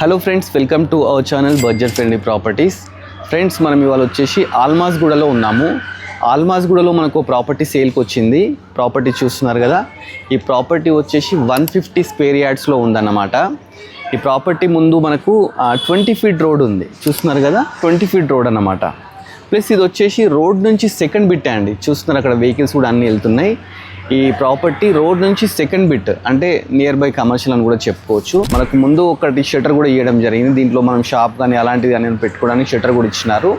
Hello friends, welcome to our channel budget friendly properties. Friends, మనం ఇవాళ వచ్చేసి ఆల్మాజ్గూడలో ఉన్నాము. ఆల్మాజ్గూడలో మనకు ప్రాపర్టీ సేల్కి వచ్చింది. ప్రాపర్టీ చూస్తున్నారు కదా, ఈ ప్రాపర్టీ వచ్చేసి 150 స్క్వేర్ యార్డ్స్లో ఉందన్నమాట. ఈ ప్రాపర్టీ ముందు మనకు 20 ఫీట్ రోడ్ ఉంది, చూస్తున్నారు కదా, 20 ఫీట్ రోడ్ అన్నమాట. ప్లస్ ఇది వచ్చేసి రోడ్ నుంచి సెకండ్ బిట్ అండి, చూస్తున్నారు అక్కడ వెహికల్స్ కూడా అన్నీ వెళ్తున్నాయి. ఈ ప్రాపర్టీ రోడ్ నుంచి సెకండ్ బిట్ అంటే నియర్ బై కమర్షియల్ అని కూడా చెప్పుకోవచ్చు. మనకు ముందు ఒకటి షట్టర్ కూడా ఇవ్వడం జరిగింది. దీంట్లో మనం షాప్ కానీ అలాంటిది కానీ పెట్టుకోవడానికి షట్టర్ కూడా ఇచ్చినారు.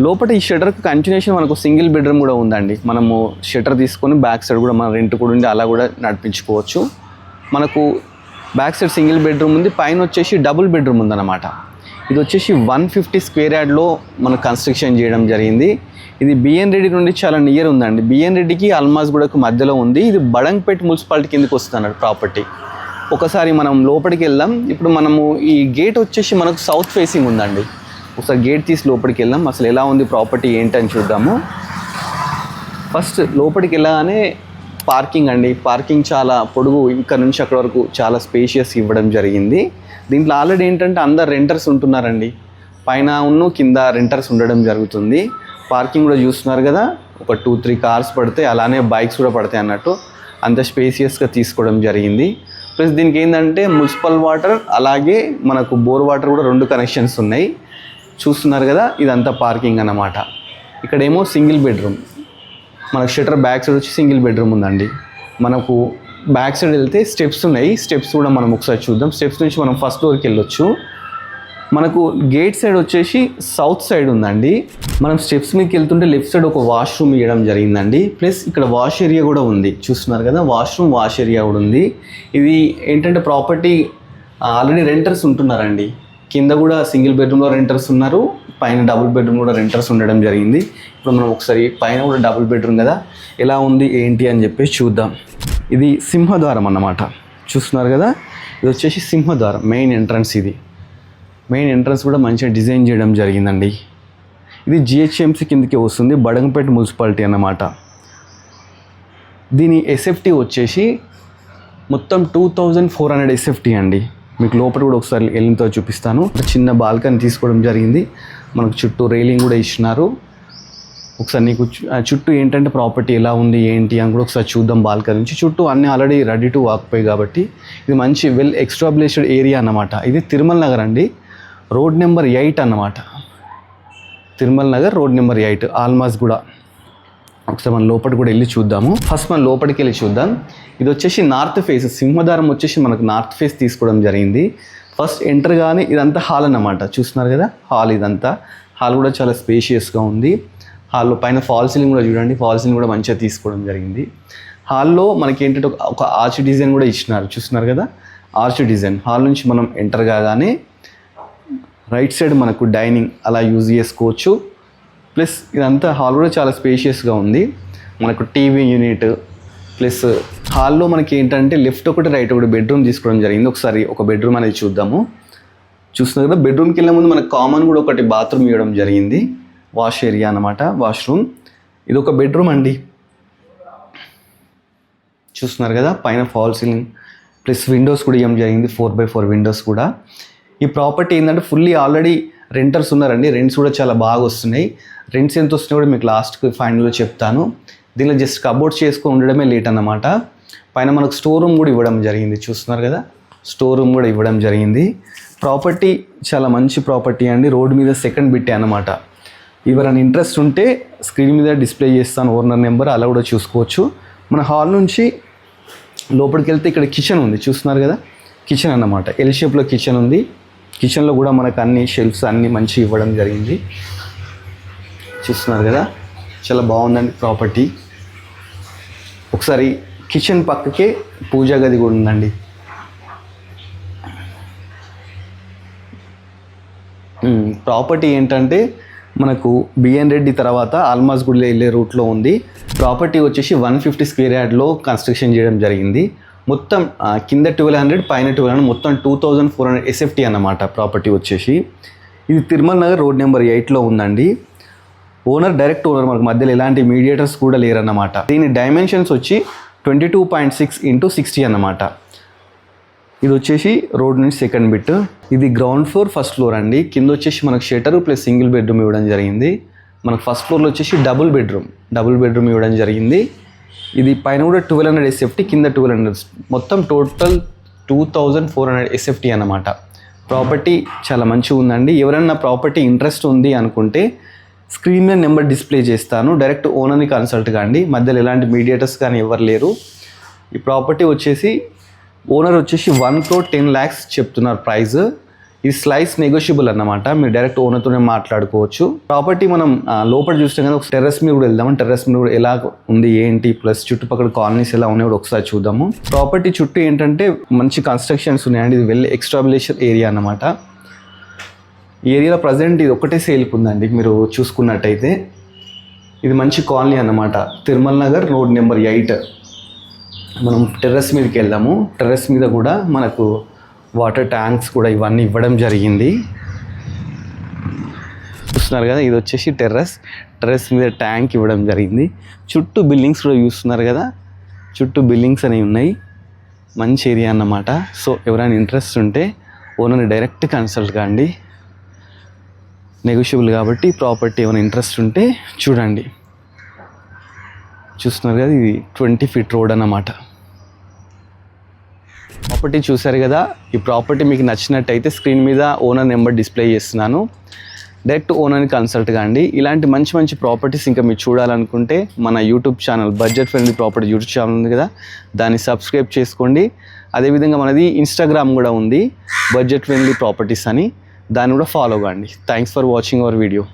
లోపల ఈ షట్టర్కి కంటిన్యూషన్ మనకు సింగిల్ బెడ్రూమ్ కూడా ఉందండి. మనము షట్టర్ తీసుకొని బ్యాక్ సైడ్ కూడా మన రెంట్ కూడా ఉండి అలా కూడా నడిపించుకోవచ్చు. మనకు బ్యాక్ సైడ్ సింగిల్ బెడ్రూమ్ ఉంది, పైన వచ్చేసి డబుల్ బెడ్రూమ్ ఉందన్నమాట. ఇది వచ్చేసి 150 స్క్వేర్ యార్డ్లో మనకు కన్స్ట్రక్షన్ చేయడం జరిగింది. ఇది బిఎన్ రెడ్డి నుండి చాలా నియర్ ఉందండి. బిఎన్ రెడ్డికి ఆల్మాజ్గూడకు మధ్యలో ఉంది. ఇది బడంగ్పేట్ మున్సిపాలిటీ కిందకి వస్తున్నారు ప్రాపర్టీ. ఒకసారి మనం లోపలికి వెళ్దాం. ఇప్పుడు మనము ఈ గేట్ వచ్చేసి మనకు సౌత్ ఫేసింగ్ ఉందండి. ఒకసారి గేట్ తీసి లోపలికి వెళ్దాం, అసలు ఎలా ఉంది ప్రాపర్టీ ఏంటని చూద్దాము. ఫస్ట్ లోపలికి వెళ్ళగానే పార్కింగ్ అండి. పార్కింగ్ చాలా పొడుగు, ఇక్కడ నుంచి అక్కడ వరకు చాలా స్పేషియస్ ఇవ్వడం జరిగింది. దీంట్లో ఆల్రెడీ ఏంటంటే అందరు రెంటర్స్ ఉంటున్నారండి, పైన కింద రెంటర్స్ ఉండడం జరుగుతుంది. పార్కింగ్ కూడా చూస్తున్నారు కదా, ఒక 2-3 కార్స్ పడితే అలానే బైక్స్ కూడా పడతాయి అన్నట్టు, అంత స్పేసియస్గా తీసుకోవడం జరిగింది. ప్లస్ దీనికి ఏంటంటే మున్సిపల్ వాటర్ అలాగే మనకు బోర్ వాటర్ కూడా 2 కనెక్షన్స్ ఉన్నాయి, చూస్తున్నారు కదా. ఇదంతా పార్కింగ్ అన్నమాట. ఇక్కడేమో సింగిల్ బెడ్రూమ్, మనకు షట్టర్ బ్యాక్ సైడ్ వచ్చి సింగిల్ బెడ్రూమ్ ఉందండి. మనకు బ్యాక్ సైడ్ వెళ్తే స్టెప్స్ ఉన్నాయి, స్టెప్స్ కూడా మనం ఒకసారి చూద్దాం. స్టెప్స్ నుంచి మనం ఫస్ట్ ఫ్లోర్కి వెళ్ళొచ్చు. మనకు గేట్ సైడ్ వచ్చేసి సౌత్ సైడ్ ఉందండి. మనం స్టెప్స్ మీదకి వెళ్తుంటే లెఫ్ట్ సైడ్ ఒక వాష్రూమ్ ఇవ్వడం జరిగిందండి. ప్లస్ ఇక్కడ వాష్ ఏరియా కూడా ఉంది, చూస్తున్నారు కదా, వాష్ ఏరియా కూడా ఉంది. ఇది ఏంటంటే ప్రాపర్టీ ఆల్రెడీ రెంటర్స్ ఉంటున్నారండి. కింద కూడా సింగిల్ బెడ్రూమ్లో రెంటర్స్ ఉన్నారు, పైన డబుల్ బెడ్రూమ్ కూడా రెంటర్స్ ఉండడం జరిగింది. ఇప్పుడు మనం ఒకసారి పైన కూడా డబుల్ బెడ్రూమ్ కదా, ఎలా ఉంది ఏంటి అని చెప్పేసి చూద్దాం. ఇది సింహద్వారం అన్నమాట, చూస్తున్నారు కదా. ఇది వచ్చేసి సింహద్వారం, మెయిన్ ఎంట్రన్స్. ఇది మెయిన్ ఎంట్రన్స్ కూడా మంచిగా డిజైన్ చేయడం జరిగిందండి. ఇది జిహెచ్ఎంసీ కిందకి వస్తుంది, బడంగపేట మున్సిపాలిటీ అన్నమాట. దీని ఎస్ఎఫ్టీ వచ్చేసి మొత్తం 2400 ఎస్ఎఫ్టీ అండి. మీకు లోపల కూడా ఒకసారి వెళ్ళినతో చూపిస్తాను. చిన్న బాల్కనీ తీసుకోవడం జరిగింది, మనకు చుట్టూ రైలింగ్ కూడా ఇచ్చినారు. ఒకసారి నీకు చుట్టూ ఏంటంటే ప్రాపర్టీ ఎలా ఉంది ఏంటి అని కూడా ఒకసారి చూద్దాం. బాల్కనీ నుంచి చుట్టూ అన్నీ ఆల్రెడీ రెడీ టు వాక్పోయి కాబట్టి ఇది మంచి వెల్ ఎక్స్టాబ్లిష్డ్ ఏరియా అన్నమాట. ఇది తిరుమల నగర్ అండి, రోడ్ నెంబర్ 8 అన్నమాట. Tirumala Nagar road number 8 ఆల్మాజ్గూడ. ఒకసారి మనం లోపలికి కూడా వెళ్ళి చూద్దాము. ఫస్ట్ మనం లోపలికి వెళ్ళి చూద్దాం. ఇది వచ్చేసి నార్త్ ఫేస్, సింహద్వారం వచ్చేసి మనకు నార్త్ ఫేస్ తీసుకోవడం జరిగింది. ఫస్ట్ ఎంటర్ కానీ ఇదంతా హాల్ అన్నమాట, చూస్తున్నారు కదా హాల్. ఇదంతా హాల్ కూడా చాలా స్పేషియస్గా ఉంది. హాల్లో పైన ఫాల్ సీలింగ్ కూడా చూడండి, ఫాల్ సీలింగ్ కూడా మంచిగా తీసుకోవడం జరిగింది. హాల్లో మనకి ఏంటంటే ఒక ఆర్చ్ డిజైన్ కూడా ఇచ్చినారు, చూస్తున్నారు కదా, ఆర్చ్ డిజైన్. హాల్ నుంచి మనం ఎంటర్ కాగానే రైట్ సైడ్ మనకు డైనింగ్ అలా యూజ్ చేసుకోవచ్చు. ప్లస్ ఇదంతా హాల్ కూడా చాలా స్పేషియస్గా ఉంది. మనకు టీవీ యూనిట్, ప్లస్ హాల్లో మనకి ఏంటంటే లెఫ్ట్ ఒకటి రైట్ ఒకటి బెడ్రూమ్ తీసుకోవడం జరిగింది. ఒకసారి ఒక బెడ్రూమ్ అనేది చూద్దాము. చూస్తున్నారు కదా, బెడ్రూమ్కి వెళ్ళే ముందు మనకు కామన్ కూడా ఒకటి బాత్రూమ్ ఇవ్వడం జరిగింది, వాష్ ఏరియా అన్నమాట, వాష్రూమ్. ఇది ఒక బెడ్రూమ్ అండి, చూస్తున్నారు కదా, పైన ఫాల్ సీలింగ్ ప్లస్ విండోస్ కూడా ఇవ్వడం జరిగింది, 4x4 విండోస్ కూడా. ఈ ప్రాపర్టీ ఏంటంటే ఫుల్లీ ఆల్రెడీ రెంటర్స్ ఉన్నారండి, రెంట్స్ కూడా చాలా బాగా వస్తున్నాయి. రెంట్స్ ఎంత వస్తున్నాయి కూడా మీకు లాస్ట్కి ఫైనల్లో చెప్తాను. దీనిలో జస్ట్ కబోర్డ్స్ చేసుకొని ఉండడమే లేట్ అన్నమాట. పైన మనకు స్టోర్ రూమ్ కూడా ఇవ్వడం జరిగింది, చూస్తున్నారు కదా, స్టోర్ రూమ్ కూడా ఇవ్వడం జరిగింది. ప్రాపర్టీ చాలా మంచి ప్రాపర్టీ అండి, రోడ్ మీద సెకండ్ బిట్టే అన్నమాట. ఎవరైనా ఇంట్రెస్ట్ ఉంటే స్క్రీన్ మీద డిస్ప్లే చేస్తాను ఓనర్ నెంబర్, అలా కూడా చూసుకోవచ్చు. మన హాల్ నుంచి లోపలికి వెళ్తే ఇక్కడ కిచెన్ ఉంది, చూస్తున్నారు కదా, కిచెన్ అన్నమాట. ఎల్ షేప్లో కిచెన్ ఉంది. కిచెన్లో కూడా మనకు అన్ని షెల్ఫ్స్ అన్నీ మంచి ఇవ్వడం జరిగింది, చూస్తున్నారు కదా, చాలా బాగుందండి ప్రాపర్టీ. ఒకసారి కిచెన్ పక్కకే పూజా గది కూడా ఉందండి. ప్రాపర్టీ ఏంటంటే మనకు బిఎన్ రెడ్డి తర్వాత ఆల్మాజ్గూడలో వెళ్ళే రూట్లో ఉంది. ప్రాపర్టీ వచ్చేసి 150 స్క్వేర్ యార్డ్లో కన్స్ట్రక్షన్ చేయడం జరిగింది. మొత్తం కింద 1200 పైన 1200 మొత్తం 2400 ఎస్ఎఫ్టీ అన్నమాట ప్రాపర్టీ వచ్చేసి. ఇది తిరుమల నగర్ రోడ్ నెంబర్ 8లో ఉందండి. ఓనర్ డైరెక్ట్ ఓనర్, మనకు మధ్యలో ఎలాంటి మీడియేటర్స్ కూడా లేరన్నమాట. దీని డైమెన్షన్స్ వచ్చి 22.6 x 60 అన్నమాట. ఇది వచ్చేసి రోడ్ నుంచి సెకండ్ బిట్. ఇది గ్రౌండ్ ఫ్లోర్ ఫస్ట్ ఫ్లోర్ అండి. కింద వచ్చేసి మనకు షెటర్ ప్లస్ సింగిల్ బెడ్రూమ్ ఇవ్వడం జరిగింది. మనకు ఫస్ట్ ఫ్లోర్లో వచ్చేసి డబుల్ బెడ్రూమ్ ఇవ్వడం జరిగింది. ఇది పైన కూడా 1200 SFT, కింద 1200, మొత్తం టోటల్ 2400 SFT అన్నమాట. ప్రాపర్టీ చాలా మంచిగా ఉందండి. ఎవరైనా ప్రాపర్టీ ఇంట్రెస్ట్ ఉంది అనుకుంటే స్క్రీన్ మీద నెంబర్ డిస్ప్లే చేస్తాను, డైరెక్ట్ ఓనర్ని కన్సల్ట్ కాండి. మధ్యలో ఎలాంటి మీడియేటర్స్ కానీ ఎవరు లేరు. ఈ ప్రాపర్టీ వచ్చేసి ఓనర్ వచ్చేసి 1,10,00,000 చెప్తున్నారు ప్రైస్. ఇది స్లైస్ నెగోషియబుల్ అన్నమాట, మీరు డైరెక్ట్ ఓనర్తోనే మాట్లాడుకోవచ్చు. ప్రాపర్టీ మనం లోపల చూస్తే కదా, ఒక టెర్రస్ మీద కూడా వెళ్దాము. టెర్రస్ మీద కూడా ఎలా ఉంది ఏంటి, ప్లస్ చుట్టుపక్కల కాలనీస్ ఎలా ఉన్నాయి కూడా ఒకసారి చూద్దాము. ప్రాపర్టీ చుట్టూ ఏంటంటే మంచి కన్స్ట్రక్షన్స్ ఉన్నాయండి. ఇది వెల్ ఎస్టాబ్లిష్డ్ ఏరియా అన్నమాట. ఈ ఏరియాలో ప్రజెంట్ ఇది ఒకటే సేల్కి ఉందండి. మీరు చూసుకున్నట్టయితే ఇది మంచి కాలనీ అన్నమాట. Tirumala Nagar road number 8. మనం టెర్రస్ మీదకి వెళ్దాము. టెర్రస్ మీద కూడా మనకు వాటర్ ట్యాంక్స్ కూడా ఇవన్నీ ఇవ్వడం జరిగింది. చూస్తున్నారు కదా, ఇది వచ్చేసి టెర్రస్ మీద ట్యాంక్ ఇవ్వడం జరిగింది. చుట్టూ బిల్డింగ్స్ కూడా చూస్తున్నారు కదా, చుట్టూ బిల్డింగ్స్ అనేవి ఉన్నాయి. మంచి ఏరియా అన్నమాట. సో ఎవరైనా ఇంట్రెస్ట్ ఉంటే ఓనర్ని డైరెక్ట్ కన్సల్ట్ కాండి. నెగోషియబుల్ కాబట్టి ప్రాపర్టీ ఏమైనా ఇంట్రెస్ట్ ఉంటే చూడండి. చూస్తున్నారు కదా, ఇది 20 feet రోడ్ అన్నమాట. ప్రాపర్టీ చూసారు కదా. ఈ ప్రాపర్టీ మీకు నచ్చినట్టయితే స్క్రీన్ మీద ఓనర్ నెంబర్ డిస్ప్లే చేస్తున్నాను, డైరెక్ట్ ఓనర్ని కన్సల్ట్ కాండి. ఇలాంటి మంచి మంచి ప్రాపర్టీస్ ఇంకా మీరు చూడాలనుకుంటే మన YouTube channel budget friendly property YouTube channel ఉంది కదా, దాన్ని సబ్స్క్రైబ్ చేసుకోండి. అదేవిధంగా మనది ఇన్స్టాగ్రామ్ కూడా ఉంది, బడ్జెట్ ఫ్రెండ్లీ ప్రాపర్టీస్ అని, దాన్ని కూడా ఫాలో కాండి. Thanks for watching our video.